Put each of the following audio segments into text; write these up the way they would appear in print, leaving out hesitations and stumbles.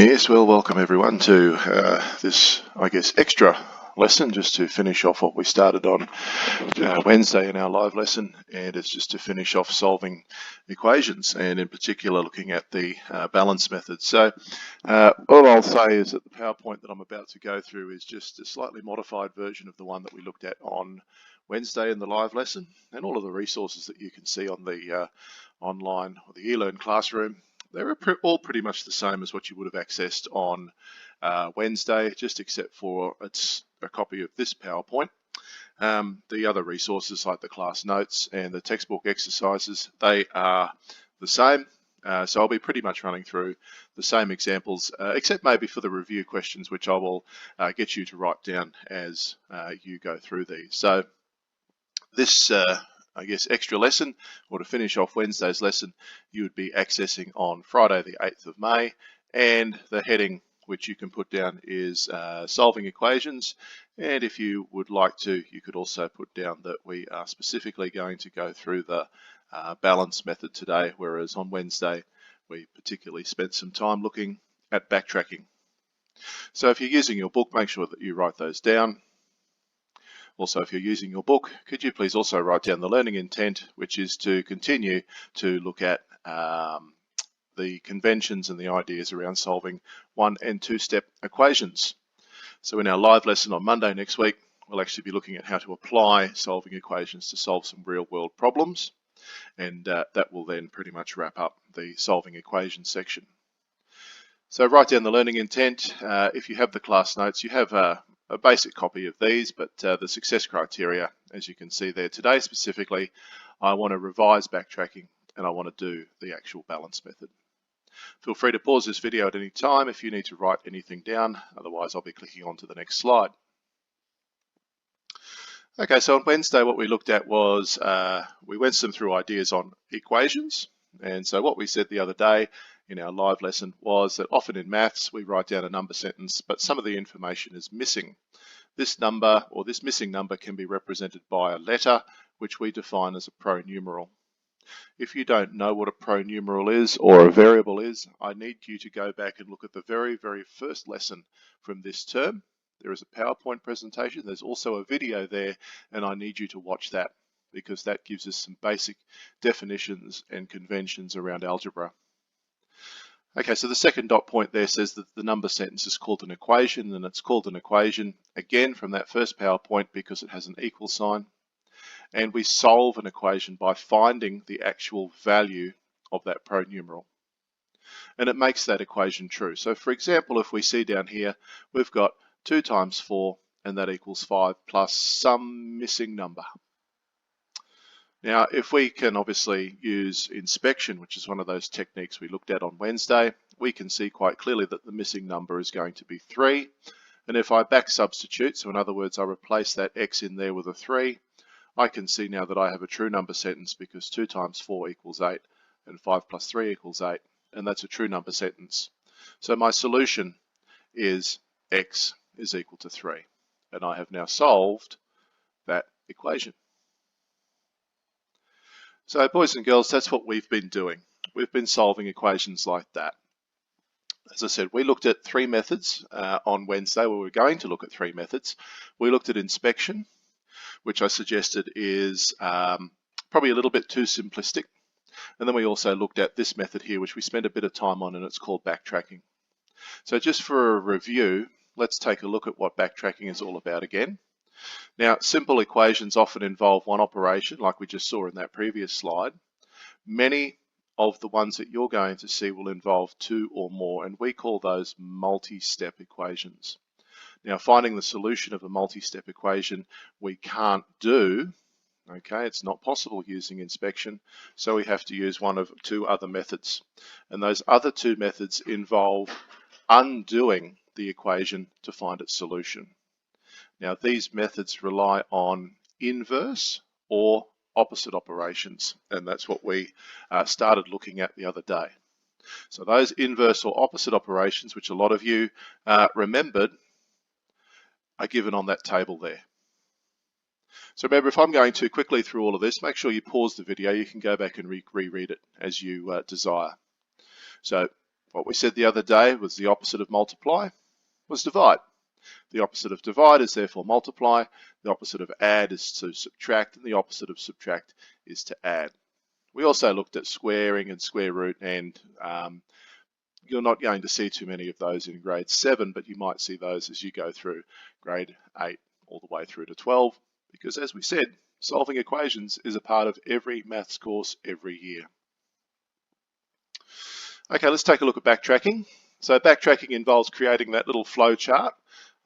Yes, well, welcome everyone to this, I guess, extra lesson just to finish off what we started on Wednesday in our live lesson, and it's just to finish off solving equations, and in particular looking at the balance method. So all I'll say is that the PowerPoint that I'm about to go through is just a slightly modified version of the one that we looked at on Wednesday in the live lesson, and all of the resources that you can see on the online or the eLearn classroom, they're all pretty much the same as what you would have accessed on Wednesday, just except for it's a copy of this PowerPoint. The other resources like the class notes and the textbook exercises, they are the same. So I'll be pretty much running through the same examples, except maybe for the review questions, which I will get you to write down as you go through these. So this I guess extra lesson, or to finish off Wednesday's lesson, you would be accessing on Friday the 8th of May, and the heading which you can put down is solving equations, and if you would like to, you could also put down that we are specifically going to go through the balance method today, whereas on Wednesday we particularly spent some time looking at backtracking. So if you're using your book, make sure that you write those down. Also, if you're using your book, could you please also write down the learning intent, which is to continue to look at the conventions and the ideas around solving 1- and 2-step equations. So in our live lesson on Monday next week, we'll actually be looking at how to apply solving equations to solve some real-world problems, and that will then pretty much wrap up the solving equations section. So write down the learning intent. If you have the class notes, you have a basic copy of these, but the success criteria, as you can see there today specifically, I want to revise backtracking and I want to do the actual balance method. Feel free to pause this video at any time if you need to write anything down, otherwise I'll be clicking on to the next slide. Okay, so on Wednesday what we looked at was, we went through ideas on equations, and so what we said the other day in our live lesson was that often in maths we write down a number sentence, but some of the information is missing. This number, or this missing number, can be represented by a letter, which we define as a pronumeral. If you don't know what a pronumeral is or a variable is, I need you to go back and look at the very, very first lesson from this term. There is a PowerPoint presentation, there's also a video there, and I need you to watch that because that gives us some basic definitions and conventions around algebra. Okay, so the second dot point there says that the number sentence is called an equation, and it's called an equation again from that first PowerPoint because it has an equal sign. And we solve an equation by finding the actual value of that pronumeral. And it makes that equation true. So for example, if we see down here, we've got 2 times 4, and that equals 5 plus some missing number. Now, if we can obviously use inspection, which is one of those techniques we looked at on Wednesday, we can see quite clearly that the missing number is going to be 3. And if I back substitute, so in other words, I replace that x in there with a 3, I can see now that I have a true number sentence because 2 times 4 equals 8 and 5 plus 3 equals 8, and that's a true number sentence. So my solution is x is equal to 3, and I have now solved that equation. So boys and girls, that's what we've been doing. We've been solving equations like that. As I said, we looked at 3 methods on Wednesday. We were going to look at 3 methods. We looked at inspection, which I suggested is probably a little bit too simplistic. And then we also looked at this method here, which we spent a bit of time on, and it's called backtracking. So just for a review, let's take a look at what backtracking is all about again. Now, simple equations often involve one operation, like we just saw in that previous slide. Many of the ones that you're going to see will involve 2 or more, and we call those multi-step equations. Now, finding the solution of a multi-step equation we can't do, okay, it's not possible using inspection, so we have to use one of 2 other methods. And those other 2 methods involve undoing the equation to find its solution. Now, these methods rely on inverse or opposite operations, and that's what we started looking at the other day. So those inverse or opposite operations, which a lot of you remembered, are given on that table there. So remember, if I'm going too quickly through all of this, make sure you pause the video. You can go back and reread it as you desire. So What we said the other day was the opposite of multiply was divide. The opposite of divide is therefore multiply. The opposite of add is to subtract, and the opposite of subtract is to add. We also looked at squaring and square root, and you're not going to see too many of those in grade 7, but you might see those as you go through grade 8 all the way through to 12, because as we said, solving equations is a part of every maths course every year. Okay, let's take a look at backtracking. So backtracking involves creating that little flow chart.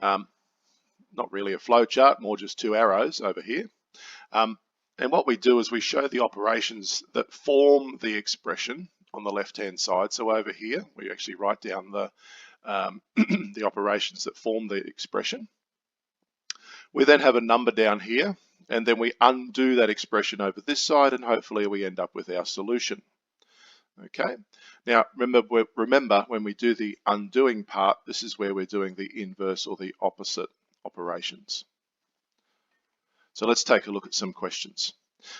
Not really a flow chart, more just two arrows over here. And what we do is we show the operations that form the expression on the left-hand side. So over here, we actually write down the, the operations that form the expression. We then have a number down here, and then we undo that expression over this side, and hopefully we end up with our solution. Okay, now remember when we do the undoing part, this is where we're doing the inverse or the opposite operations. So let's take a look at some questions.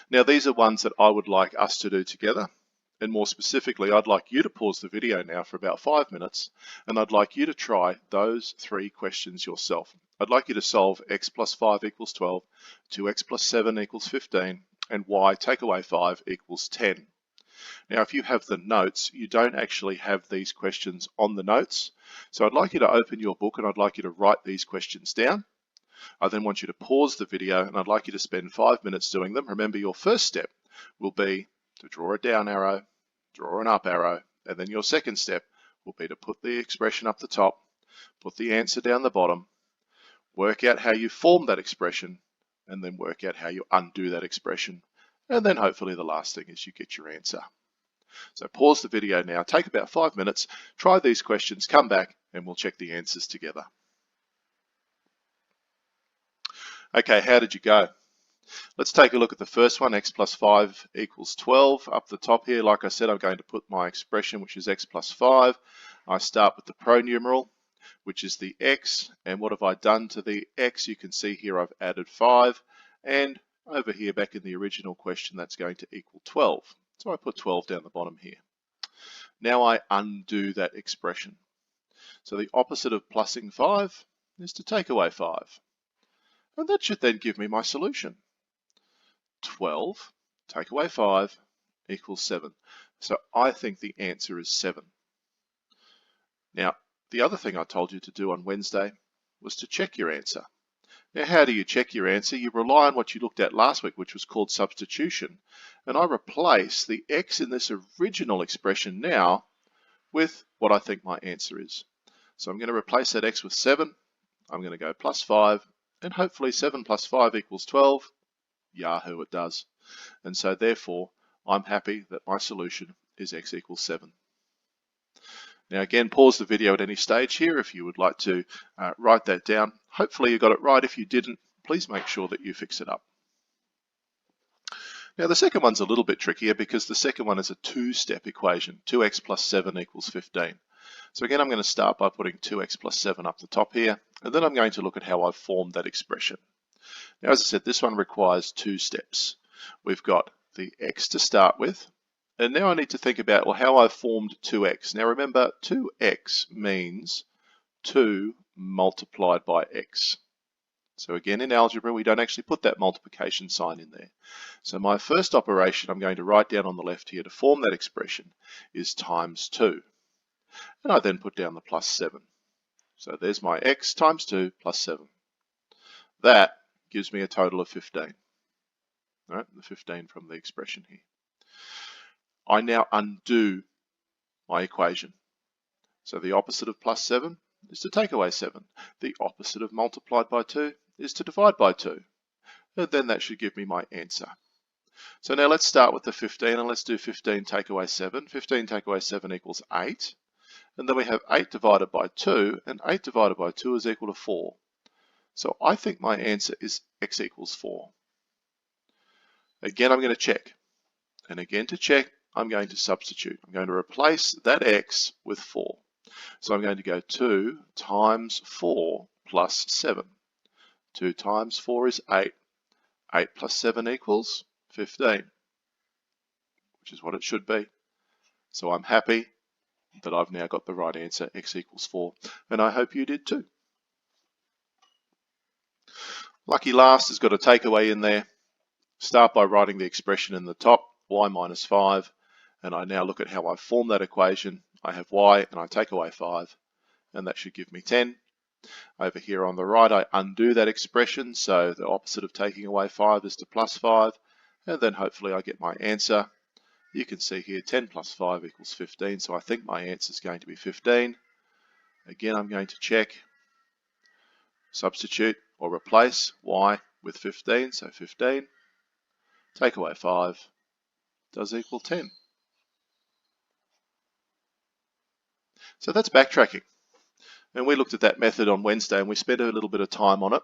Now these are ones that I would like us to do together, and more specifically I'd like you to pause the video now for about 5 minutes, and I'd like you to try those 3 questions yourself. I'd like you to solve x plus 5 equals 12, 2x plus 7 equals 15, and y take away 5 equals 10. Now, if you have the notes, you don't actually have these questions on the notes. So I'd like you to open your book and I'd like you to write these questions down. I then want you to pause the video and I'd like you to spend 5 minutes doing them. Remember, your first step will be to draw a down arrow, draw an up arrow, and then your second step will be to put the expression up the top, put the answer down the bottom, work out how you form that expression, and then work out how you undo that expression. And then hopefully the last thing is you get your answer. So pause the video now, take about 5 minutes, try these questions, come back, and we'll check the answers together. Okay, how did you go? Let's take a look at the first one, x plus 5 equals 12. Up the top here, like I said, I'm going to put my expression, which is x plus 5. I start with the pronumeral, which is the x, and what have I done to the x? You can see here I've added 5, and over here back in the original question, that's going to equal 12. So I put 12 down the bottom here. Now I undo that expression. So the opposite of plussing 5 is to take away 5. And that should then give me my solution. 12 take away 5 equals 7. So I think the answer is 7. Now, the other thing I told you to do on Wednesday was to check your answer. Now, how do you check your answer? You rely on what you looked at last week, which was called substitution. And I replace the x in this original expression now with what I think my answer is. So I'm going to replace that x with 7. I'm going to go plus 5, and hopefully 7 plus 5 equals 12. Yahoo, it does. And so therefore, I'm happy that my solution is x equals 7. Now again, pause the video at any stage here if you would like to write that down. Hopefully you got it right. If you didn't, please make sure that you fix it up. Now the second one's a little bit trickier because the second one is a 2-step equation. 2x plus 7 equals 15. So again, I'm going to start by putting 2x plus 7 up the top here, and then I'm going to look at how I've formed that expression. Now, as I said, this one requires 2 steps. We've got the x to start with, and now I need to think about, well, how I've formed 2x. Now remember, 2x means 2 multiplied by x. So again, in algebra, we don't actually put that multiplication sign in there. So my first operation I'm going to write down on the left here to form that expression is times 2. And I then put down the plus 7. So there's my x times 2 plus 7. That gives me a total of 15. All right, the 15 from the expression here. I now undo my equation. So the opposite of plus 7 is to take away 7. The opposite of multiplied by 2 is to divide by 2. And then that should give me my answer. So now let's start with the 15 and let's do 15 take away 7. 15 take away 7 equals 8. And then we have 8 divided by 2, and 8 divided by 2 is equal to 4. So I think my answer is x equals 4. Again, I'm going to check. And again, to check, I'm going to substitute. I'm going to replace that x with 4. So I'm going to go 2 times 4 plus 7. 2 times 4 is 8. 8 plus 7 equals 15, which is what it should be. So I'm happy that I've now got the right answer, x equals 4, and I hope you did too. Lucky last has got a takeaway in there. Start by writing the expression in the top, y minus 5, and I now look at how I form that equation. I have y and I take away 5, and that should give me 10. Over here on the right, I undo that expression, so the opposite of taking away 5 is to plus 5, and then hopefully I get my answer. You can see here 10 plus 5 equals 15, so I think my answer is going to be 15. Again, I'm going to check, substitute or replace y with 15, so 15, take away 5, does equal 10. So that's backtracking. And we looked at that method on Wednesday and we spent a little bit of time on it.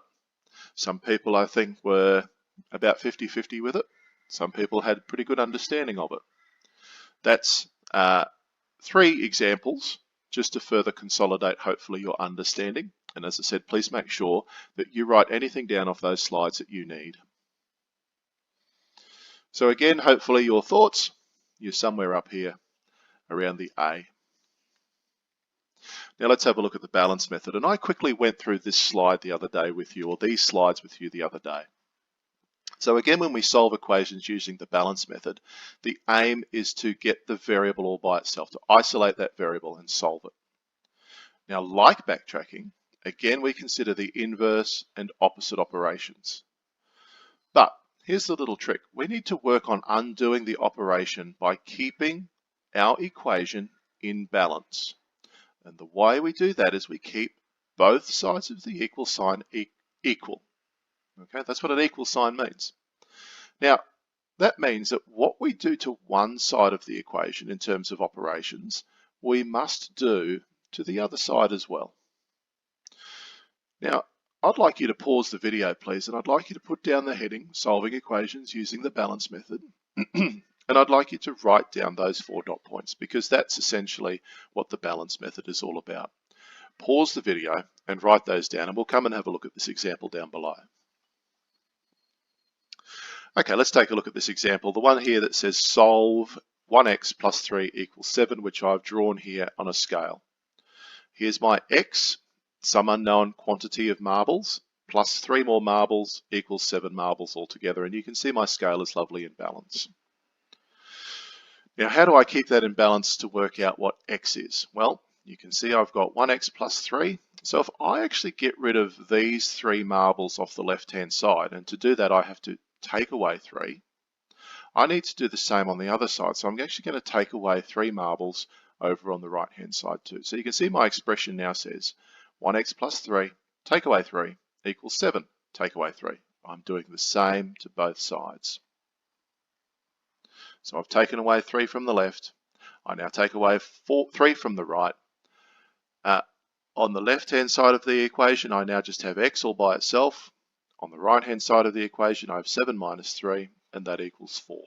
Some people, I think, were about 50-50 with it. Some people had pretty good understanding of it. That's 3 examples just to further consolidate, hopefully, your understanding. And as I said, please make sure that you write anything down off those slides that you need. So again, hopefully your thoughts, you're somewhere up here around the A. Now let's have a look at the balance method. And I quickly went through this slide the other day with you, or these slides with you the other day. So again, when we solve equations using the balance method, the aim is to get the variable all by itself, to isolate that variable and solve it. Now, like backtracking, again, we consider the inverse and opposite operations. But here's the little trick. We need to work on undoing the operation by keeping our equation in balance. And the way we do that is we keep both sides of the equal sign equal. Okay, that's what an equal sign means. Now, that means that what we do to one side of the equation in terms of operations, we must do to the other side as well. Now, I'd like you to pause the video, please, and I'd like you to put down the heading, Solving Equations Using the Balance Method, and I'd like you to write down those 4 dot points, because that's essentially what the balance method is all about. Pause the video and write those down, and we'll come and have a look at this example down below. Okay, let's take a look at this example. The one here that says solve 1x plus 3 equals 7, which I've drawn here on a scale. Here's my x, some unknown quantity of marbles, plus 3 more marbles equals 7 marbles altogether. And you can see my scale is lovely in balance. Now, how do I keep that in balance to work out what x is? Well, you can see I've got 1x plus 3. So if I actually get rid of these 3 marbles off the left-hand side, and to do that I have to take away 3, I need to do the same on the other side. So I'm actually going to take away 3 marbles over on the right-hand side too. So you can see my expression now says 1x plus 3, take away 3, equals 7, take away 3. I'm doing the same to both sides. So I've taken away 3 from the left. I now take away 3 from the right. On the left-hand side of the equation, I now just have x all by itself. On the right-hand side of the equation, I have 7 minus 3, and that equals 4.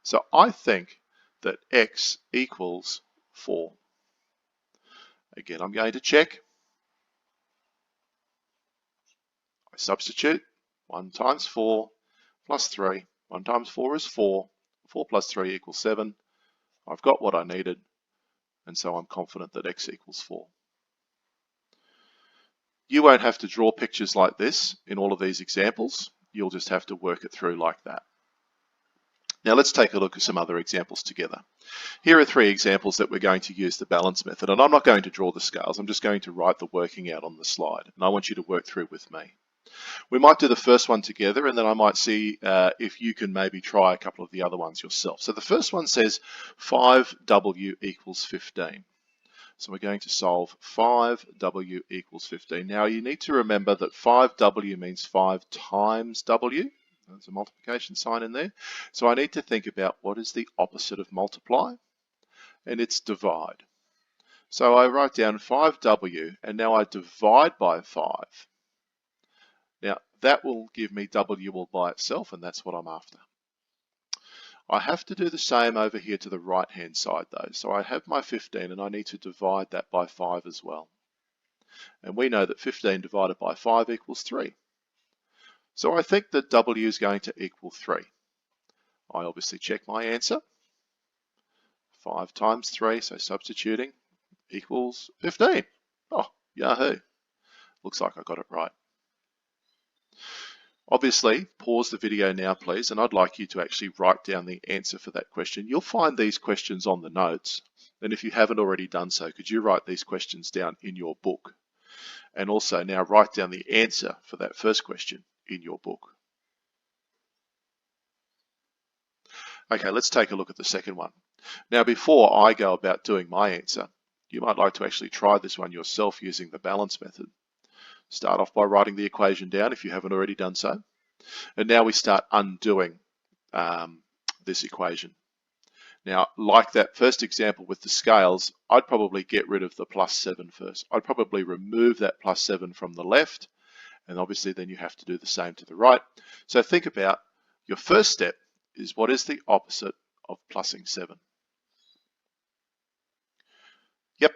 So I think that x equals 4. Again, I'm going to check. I substitute. 1 times 4 plus 3. 1 times 4 is 4. 4 plus 3 equals 7. I've got what I needed, and so I'm confident that x equals 4. You won't have to draw pictures like this in all of these examples. You'll just have to work it through like that. Now let's take a look at some other examples together. Here are 3 examples that we're going to use the balance method, and I'm not going to draw the scales. I'm just going to write the working out on the slide, and I want you to work through with me. We might do the first one together, and then I might see if you can maybe try a couple of the other ones yourself. So the first one says 5w equals 15. So we're going to solve 5w equals 15. Now you need to remember that 5w means 5 times w. There's a multiplication sign in there. So I need to think about what is the opposite of multiply, and it's divide. So I write down 5w, and now I divide by 5. Now that will give me w all by itself, and that's what I'm after. I have to do the same over here to the right-hand side though. So I have my 15 and I need to divide that by 5 as well. And we know that 15 divided by 5 equals 3. So I think that w is going to equal 3. I obviously check my answer. 5 times 3, so substituting, equals 15. Oh, yahoo. Looks like I got it right. Obviously, pause the video now, please, and I'd like you to actually write down the answer for that question. You'll find these questions on the notes, and if you haven't already done so, could you write these questions down in your book? And also now write down the answer for that first question in your book. Okay, let's take a look at the second one. Now, before I go about doing my answer, you might like to actually try this one yourself using the balance method. Start off by writing the equation down if you haven't already done so. And now we start undoing this equation. Now, like that first example with the scales, I'd probably get rid of the plus 7 first. I'd probably remove that plus 7 from the left, and obviously then you have to do the same to the right. So think about your first step is what is the opposite of plussing 7? Yep,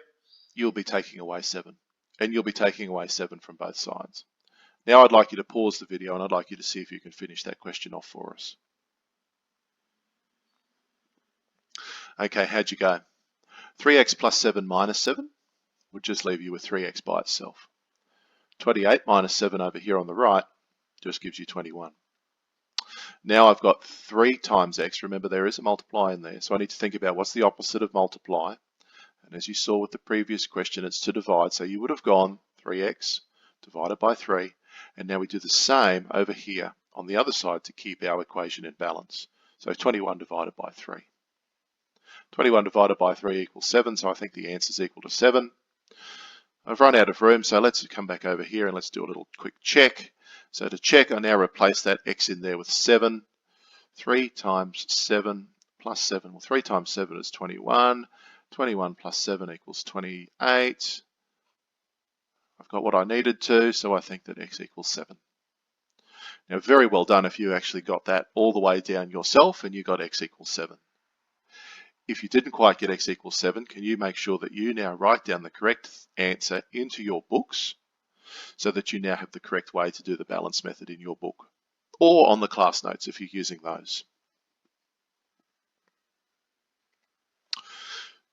you'll be taking away 7, and you'll be taking away 7 from both sides. Now I'd like you to pause the video and I'd like you to see if you can finish that question off for us. Okay, how'd you go? 3x plus 7 minus 7 would just leave you with 3x by itself. 28 minus 7 over here on the right just gives you 21. Now I've got 3 times x. Remember, there is a multiply in there, so I need to think about what's the opposite of multiply. And as you saw with the previous question, it's to divide. So you would have gone 3x divided by 3. And now we do the same over here on the other side to keep our equation in balance. So 21 divided by 3. 21 divided by 3 equals 7, so I think the answer is equal to 7. I've run out of room, so let's come back over here and let's do a little quick check. So to check, I now replace that x in there with 7. 3 times 7 plus 7. Well, 3 times 7 is 21. 21 plus 7 equals 28. I've got what I needed to, so I think that x equals 7. Now, very well done if you actually got that all the way down yourself and you got x equals 7. If you didn't quite get x equals 7, can you make sure that you now write down the correct answer into your books so that you now have the correct way to do the balance method in your book or on the class notes if you're using those.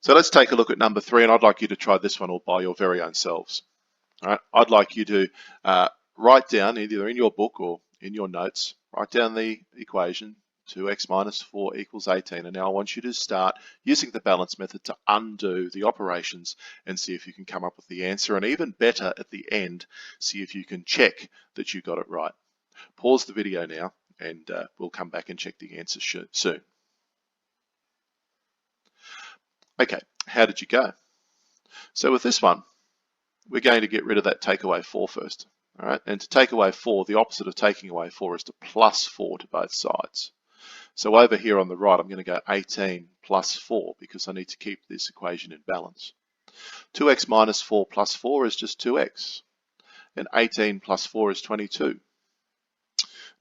So let's take a look at number 3, and I'd like you to try this one all by your very own selves. All right, I'd like you to write down either in your book or in your notes, write down the equation 2x minus 4 equals 18. And now I want you to start using the balance method to undo the operations and see if you can come up with the answer. And even better at the end, see if you can check that you got it right. Pause the video now and we'll come back and check the answer soon. Okay, how did you go? So with this one, we're going to get rid of that take away 4 first. All right, and to take away 4, the opposite of taking away 4 is to plus 4 to both sides. So over here on the right, I'm going to go 18 plus 4 because I need to keep this equation in balance. 2x minus 4 plus 4 is just 2x. And 18 plus 4 is 22.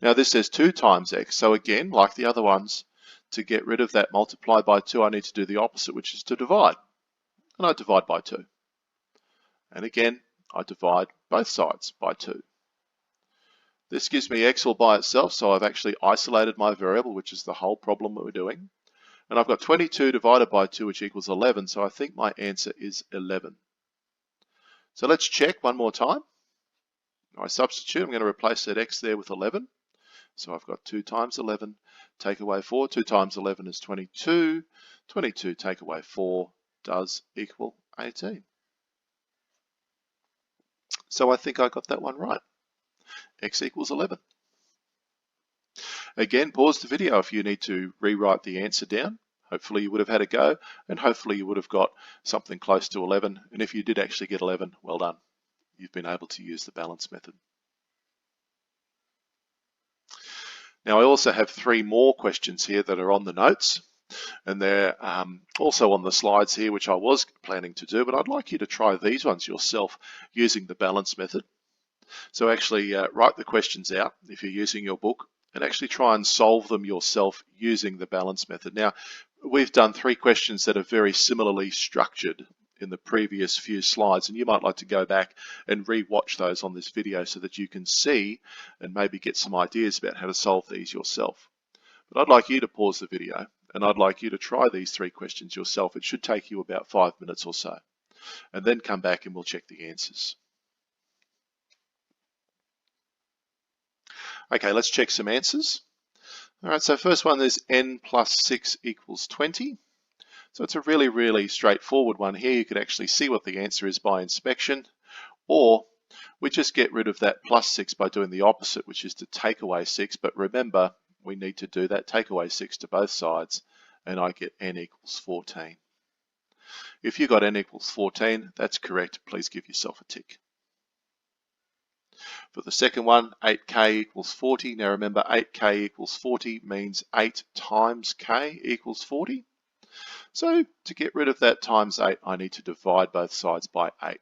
Now this says 2 times x. So again, like the other ones, to get rid of that multiply by 2, I need to do the opposite, which is to divide. And I divide by 2. And again, I divide both sides by 2. This gives me x all by itself, so I've actually isolated my variable, which is the whole problem that we're doing. And I've got 22 divided by 2, which equals 11, so I think my answer is 11. So let's check one more time. I substitute, I'm going to replace that x there with 11. So I've got 2 times 11, take away 4. 2 times 11 is 22. 22 take away 4 does equal 18. So I think I got that one right. X equals 11. Again, pause the video if you need to rewrite the answer down. Hopefully you would have had a go, and hopefully you would have got something close to 11. And if you did actually get 11, well done. You've been able to use the balance method. Now I also have 3 more questions here that are on the notes, and they're also on the slides here, which I was planning to do, but I'd like you to try these ones yourself using the balance method. So actually write the questions out if you're using your book and actually try and solve them yourself using the balance method. Now, we've done 3 questions that are very similarly structured in the previous few slides, and you might like to go back and re-watch those on this video so that you can see and maybe get some ideas about how to solve these yourself. But I'd like you to pause the video and I'd like you to try these 3 questions yourself. It should take you about 5 minutes or so, and then come back and we'll check the answers. Okay, let's check some answers. All right, so first one is n plus 6 equals 20. So it's a really straightforward one here. You could actually see what the answer is by inspection, or we just get rid of that plus 6 by doing the opposite, which is to take away 6. But remember, we need to do that, take away 6 to both sides, and I get n equals 14. If you got n equals 14, that's correct. Please give yourself a tick. For the second one, 8k equals 40. Now remember, 8k equals 40 means 8 times k equals 40. So to get rid of that times 8, I need to divide both sides by 8.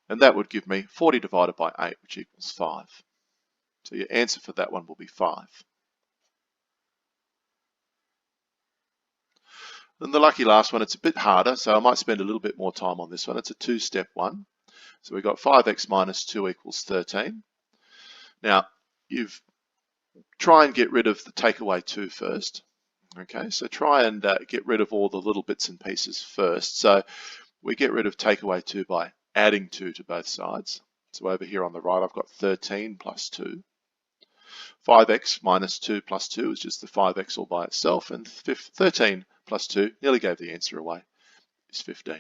And that would give me 40 divided by 8, which equals 5. So your answer for that one will be 5. And the lucky last one, it's a bit harder, so I might spend a little bit more time on this one. It's a 2-step one. So we've got 5x minus 2 equals 13. Now, you've try and get rid of the take away 2 first. Okay, so try and get rid of all the little bits and pieces first. So we get rid of take away 2 by adding 2 to both sides. So over here on the right, I've got 13 plus 2. 5x minus 2 plus 2 is just the 5x all by itself, and 13 plus 2, nearly gave the answer away, is 15.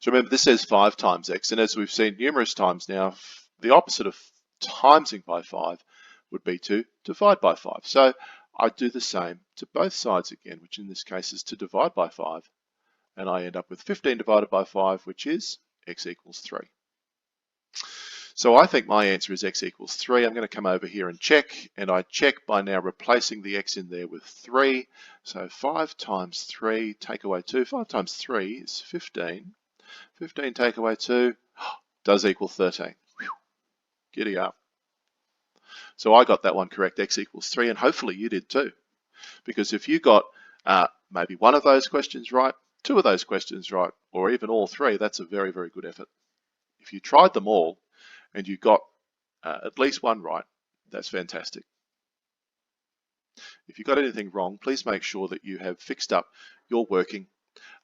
So remember, this says 5 times x, and as we've seen numerous times now, the opposite of timesing by 5 would be to divide by 5. So I do the same to both sides again, which in this case is to divide by 5, and I end up with 15 divided by 5, which is x equals 3. So I think my answer is x equals 3. I'm going to come over here and check, and I check by now replacing the x in there with 3. So 5 times 3, take away 2. 5 times 3 is 15. 15 take away 2 does equal 13. Whew. Giddy up. So I got that one correct, x equals 3, and hopefully you did too. Because if you got maybe one of those questions right, 2 of those questions right, or even all 3, that's a very good effort. If you tried them all and you got at least one right, that's fantastic. If you got anything wrong, please make sure that you have fixed up your working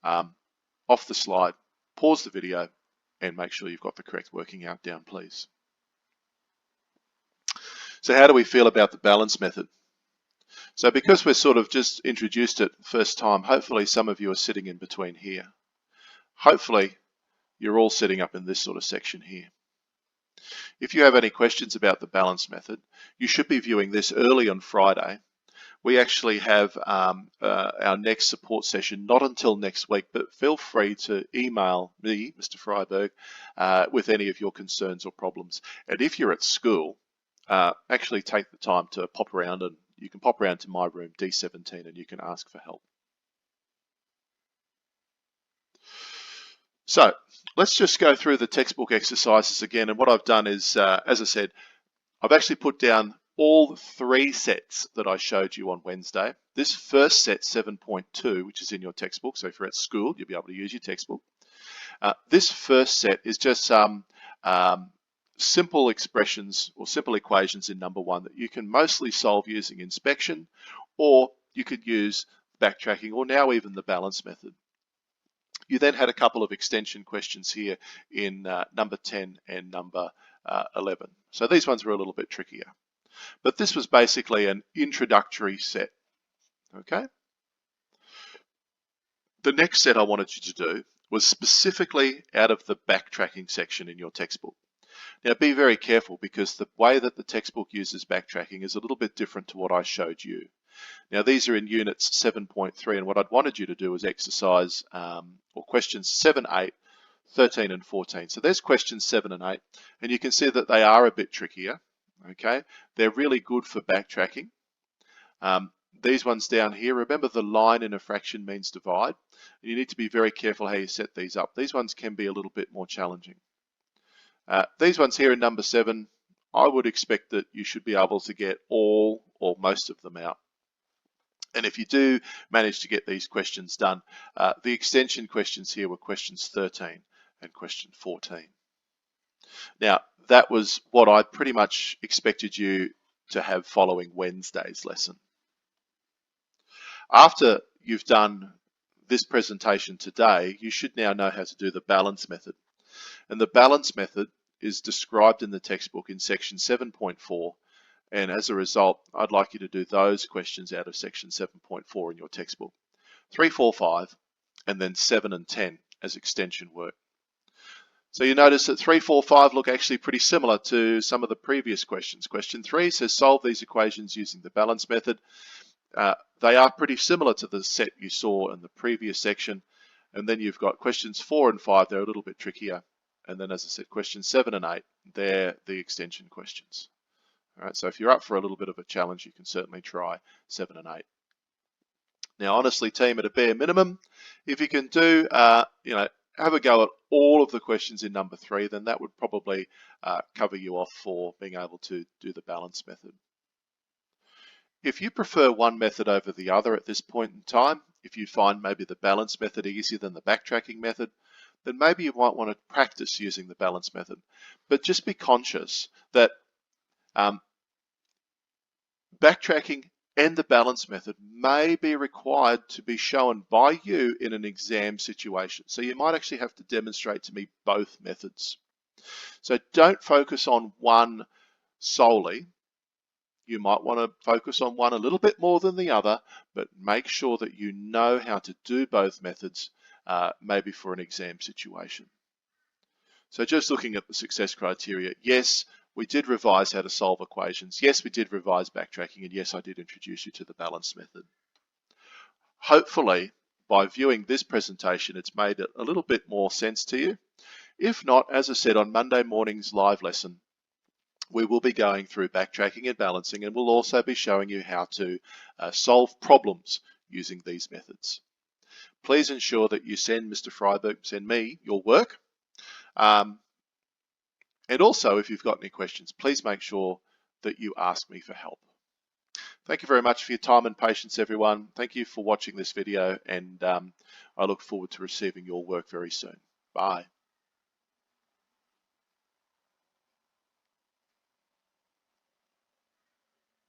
off the slide, pause the video, and make sure you've got the correct working out down, please. So how do we feel about the balance method? So because we're sort of just introduced it first time, hopefully some of you are sitting in between here. Hopefully you're all sitting up in this sort of section here. If you have any questions about the balance method, you should be viewing this early on Friday. We actually have our next support session, not until next week, but feel free to email me, Mr. Freiberg, with any of your concerns or problems. And if you're at school, actually take the time to pop around, and you can pop around to my room, D17, and you can ask for help. So let's just go through the textbook exercises again. And what I've done is, as I said, I've actually put down all 3 sets that I showed you on Wednesday. This first set, 7.2, which is in your textbook. So if you're at school, you'll be able to use your textbook. This first set is just some simple expressions or simple equations in number 1 that you can mostly solve using inspection, or you could use backtracking, or now even the balance method. You then had a couple of extension questions here in number 10 and number 11. So these ones were a little bit trickier. But this was basically an introductory set, okay? The next set I wanted you to do was specifically out of the backtracking section in your textbook. Now be very careful, because the way that the textbook uses backtracking is a little bit different to what I showed you. Now these are in units 7.3, and what I'd wanted you to do is exercise or questions 7, 8, 13 and 14. So there's questions 7 and 8, and you can see that they are a bit trickier. Okay, they're really good for backtracking. These ones down here, remember the line in a fraction means divide. You need to be very careful how you set these up. These ones can be a little bit more challenging. These ones here in number 7, I would expect that you should be able to get all or most of them out. And if you do manage to get these questions done, the extension questions here were questions 13 and question 14. Now, that was what I pretty much expected you to have following Wednesday's lesson. After you've done this presentation today, you should now know how to do the balance method. And the balance method is described in the textbook in section 7.4. And as a result, I'd like you to do those questions out of section 7.4 in your textbook. 3, 4, 5, and then 7 and 10 as extension work. So you notice that 3, 4, 5 look actually pretty similar to some of the previous questions. Question 3 says solve these equations using the balance method. They are pretty similar to the set you saw in the previous section. And then you've got questions 4 and 5, they're a little bit trickier. And then, as I said, questions 7 and 8, they're the extension questions. All right, so if you're up for a little bit of a challenge, you can certainly try 7 and 8. Now, honestly, team, at a bare minimum, if you can do, have a go at all of the questions in number 3, then that would probably cover you off for being able to do the balance method. If you prefer one method over the other at this point in time, if you find maybe the balance method easier than the backtracking method, then maybe you might want to practice using the balance method. But just be conscious that backtracking and the balance method may be required to be shown by you in an exam situation. So you might actually have to demonstrate to me both methods. So don't focus on one solely. You might want to focus on one a little bit more than the other, but make sure that you know how to do both methods, maybe for an exam situation. So just looking at the success criteria, yes, we did revise how to solve equations. Yes, we did revise backtracking, and yes, I did introduce you to the balance method. Hopefully, by viewing this presentation, it's made a little bit more sense to you. If not, as I said, on Monday morning's live lesson, we will be going through backtracking and balancing, and we'll also be showing you how to solve problems using these methods. Please ensure that you send Mr. Freiberg, send me your work. And also, if you've got any questions, please make sure that you ask me for help. Thank you very much for your time and patience, everyone. Thank you for watching this video, and I look forward to receiving your work very soon. Bye.